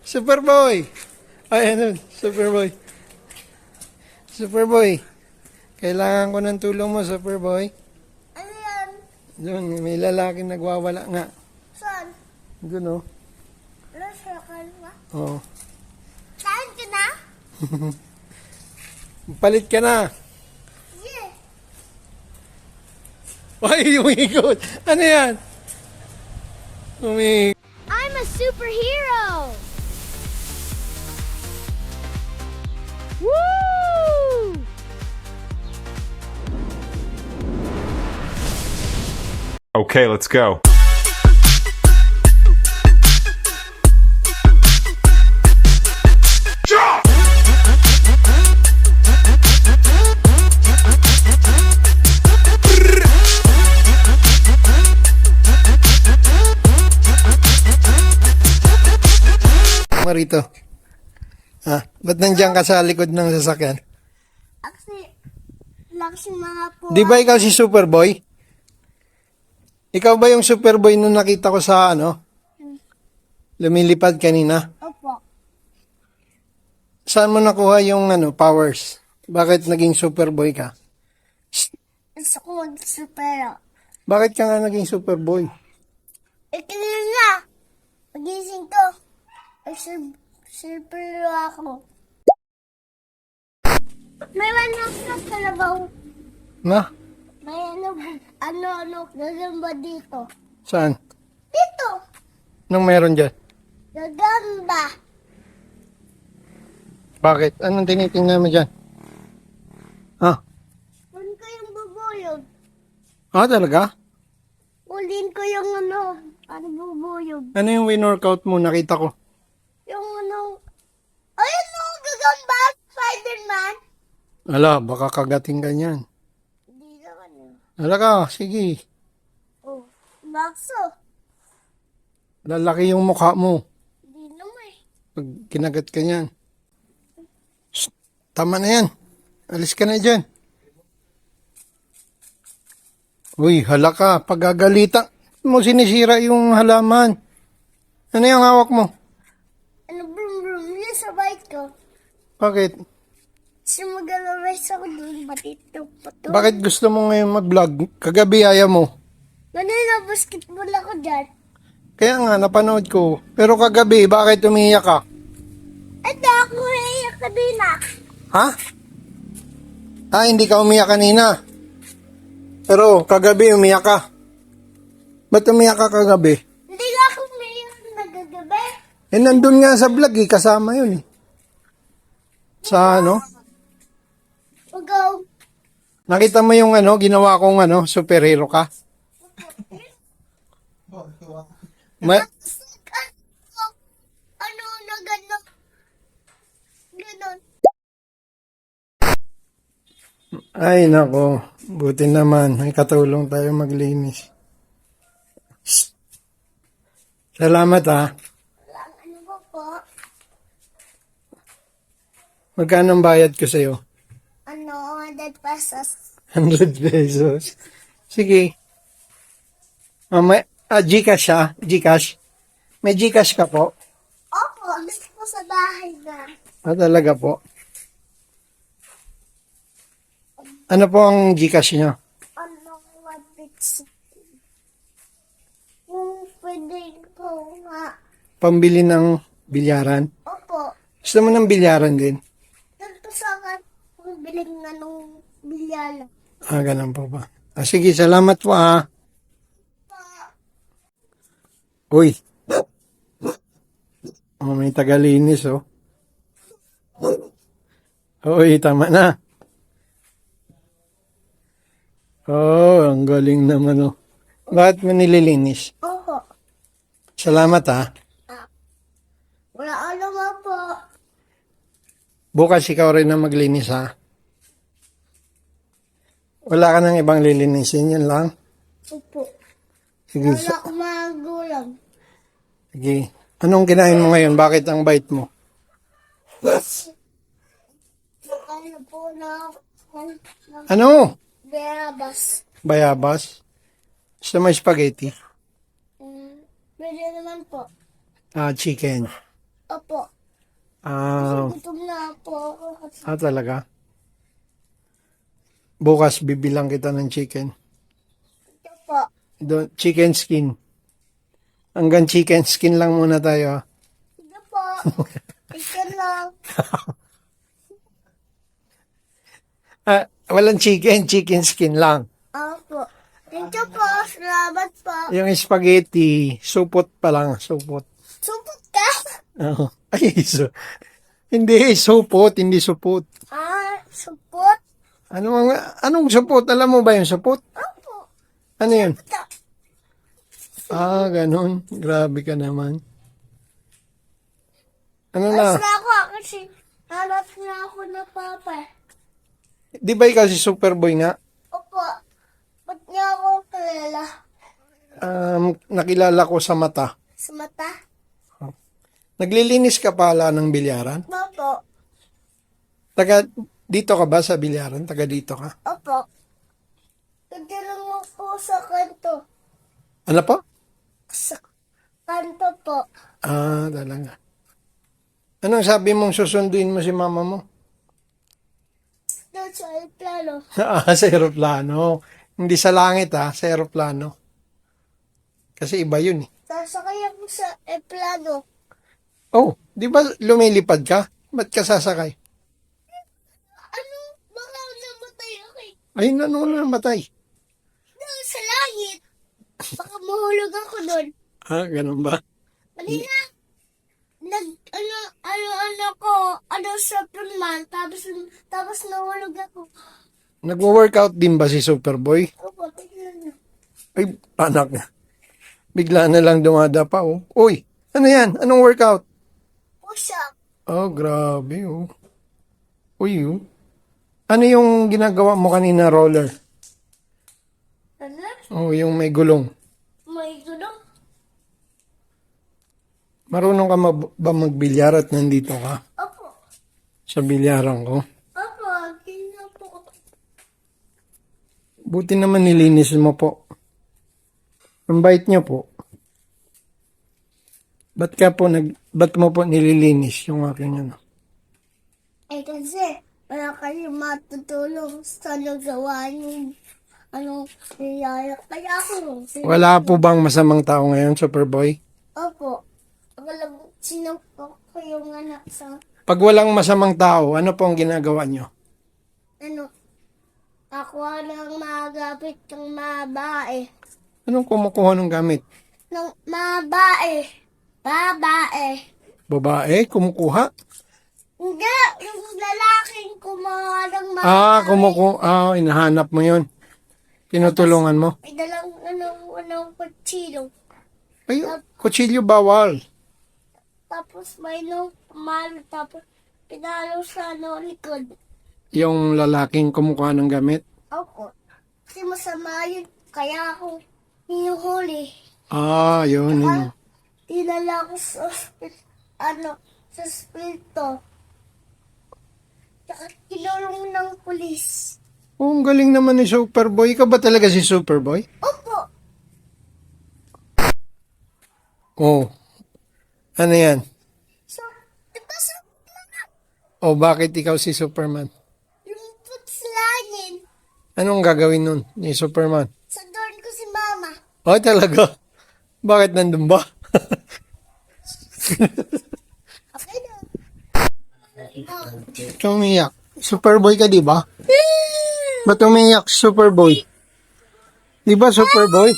Superboy! Ay, ano? Superboy. Superboy. Kailangan ko ng tulong mo, Superboy. Ano yan? Doon, may lalaking nagwawala nga. Saan? Doon, oh. Ano, circle ba? Oo. Saan ka na? Palit ka na. Yeah. Ay, umikot. Ano yan? I'm a superhero! Woo! Okay, let's go. Marito. Ba't nandiyan ka sa likod ng sasakyan? Kasi mga po. Di ba ikaw si Superboy? Ikaw ba yung Superboy nung nakita ko sa lumilipad kanina? Opo. Saan mo nakuha yung powers? Bakit naging Superboy ka? Gusto ko mag-supero. Bakit ka nga naging Superboy? Ikinil na. Pagising ko. Superhero ako. May manok na kalabaw. Na? May ano, gagamba dito. Saan? Dito. Anong meron dyan? Gagamba. Bakit? Anong tinitingnan mo dyan? Ulin ko yung bubuyog. Talaga? Ulin ko yung bubuyog. Ano yung win-workout mo? Nakita ko. Yung ayun o, gagamba. Spider-Man. Ala, baka kagating ka niyan. Hindi naman yun. Alaga, sige. Oh, bakso. Lalaki yung mukha mo. Hindi naman. Pag kinagat ka niyan. Shh, tama na yan. Alis ka na dyan. Uy, hala ka. Pagagalitan mo, sinisira yung halaman. Ano yung hawak mo? Ano, brum brum, yun sa bike ko. Bakit? Kasi mag-alawes ako doon, batito pa to. Bakit gusto mo ngayon mag-vlog? Kagabi ayaw mo. Ganun basketball ako dyan. Kaya nga, napanood ko. Pero kagabi, bakit umiiyak ka? Ito, ako iiyak ka din ah. Ha? Hindi ka umiyak kanina. Pero kagabi umiyak ka. Ba't umiyak ka kagabi? Hindi nga ako umiiyak nagagabi. Nandun nga sa vlog kasama yun Sa Ugaw. nakita mo yung ginawa kong superhero ka? Ano na gano'n? Ganon. Ay nako, buti naman. May katulong tayo maglinis. Salamat Ano ba po? Magkano ang bayad ko sa'yo? 100 pesos. 100 pesos. Sige. Gcash Gcash. May Gcash ka po? Opo, gusto ko sa bahay na. Talaga po. Ano po ang Gcash nyo? What bits? Kung pwede ko nga. Pambili ng bilyaran? Opo. Gusto mo ng bilyaran din? Nagpasakan kung biling na nung bilyala. Ganun po ba? Sige, salamat po Uy. May tagalinis Uy, tama na. Ang galing naman Bakit mo nililinis? Opo. Salamat Wala naman po. Bukas ikaw rin na maglinis Wala ka nang ibang lilinisin, yun lang. Opo. Sige. Wala ko magulang. Sige. Anong kinain mo ngayon? Bakit ang bait mo? Ano po na Ano? Bayabas. Bayabas? Gusto mo spaghetti? Pwede naman po. Chicken. Opo. Ah, Gutom na po ako. talaga? Bukas bibilang kita ng chicken. Ito po. Chicken skin. Hanggang chicken skin lang muna tayo. Ito po. Ito lang. Walang chicken skin lang. Opo. Ito po. Salamat po. Yung spaghetti, supot pa lang, supot. Supot ka? Oo. Hindi, supot, hindi supot. Supot? Anong supot? Alam mo ba yung supot? Opo. Ano yun? Ito. Ganun. Grabe ka naman. Ano na? Basta ako kasi hanap na ako na papa. Di ba ikaw si Superboy nga? Opo. Ba't niya ako kilala? Nakilala ko sa mata. Sa mata? Naglilinis ka pala ng bilyaran? Opo. Dito ka ba sa bilyaran? Taga dito ka? Opo. Nagdalang mo po sa kanto. Ano po? Sa kanto po. Talaga. Anong sabi mong susunduin mo si mama mo? Doon sa aeroplano. Sa aeroplano. Hindi sa langit sa aeroplano. Kasi iba yun eh. Sasakay ako sa aeroplano. Oh, di ba lumilipad ka? Ba't ka sasakay? Ano? Baka namatay ako eh. Ay, ano na namatay? Doon sa langit. Baka mahulog ako doon. Ganun ba? Kanina, Superman, tapos nahulog ako. Nagwo-workout din ba si Superboy? Opo, tignan niyo. Ay, anak na. Bigla na lang dumadapa, oh. Uy, ano yan? Anong workout? Push up. Oh, grabe, oh. Uy, oh. Ano yung ginagawa mo kanina, roller? Ano? Oh, yung may gulong. May gulong. Marunong ka ba magbilyar at nandito ka? Opo. Sa bilyaran ko. Opo, tingnan po. Buti naman nilinis mo po. Ang bait niyo po. Ba't mo po nililinis yung aking ano? Kasi, wala kayo matutulong sa nagawa yung niyaya. Kaya ako. Wala po bang masamang tao ngayon, Superboy? Opo. Wala, sino po yung anak sa, Pag walang masamang tao, ano po ang ginagawa niyo? ako lang magapit ng mabae. Anong kumukuha ng gamit? Ng mabae. Babae. Babae? Kumukuha? Hindi, yung lalaking kumuha ng mabae. Kumukuha. Hinahanap mo yun. Tinutulungan mo. May dalang kutsilo. Ay, kutsilyo bawal. Tapos may nung pamalo. Tapos pinalo sa likod. Yung lalaking kumukuha ng gamit. Ako. Kasi masama yun. Kaya ako hinuhuli. Yun. Yun. Tinala ko sa sa spirito. Tsaka kinulong ng pulis. Oh, ang galing naman ni Superboy. Ikaw ba talaga si Superboy? Opo. Oh. Ano yan? So, diba sa Oh, bakit ikaw si Superman? yung putslangin. Anong gagawin nun ni Superman? Sa dorm ko si mama. Oh, talaga? Bakit nandun ba? Okay na. Umiyak. Superboy ka, di ba? Ba't umiyak, Superboy? Di ba, Superboy?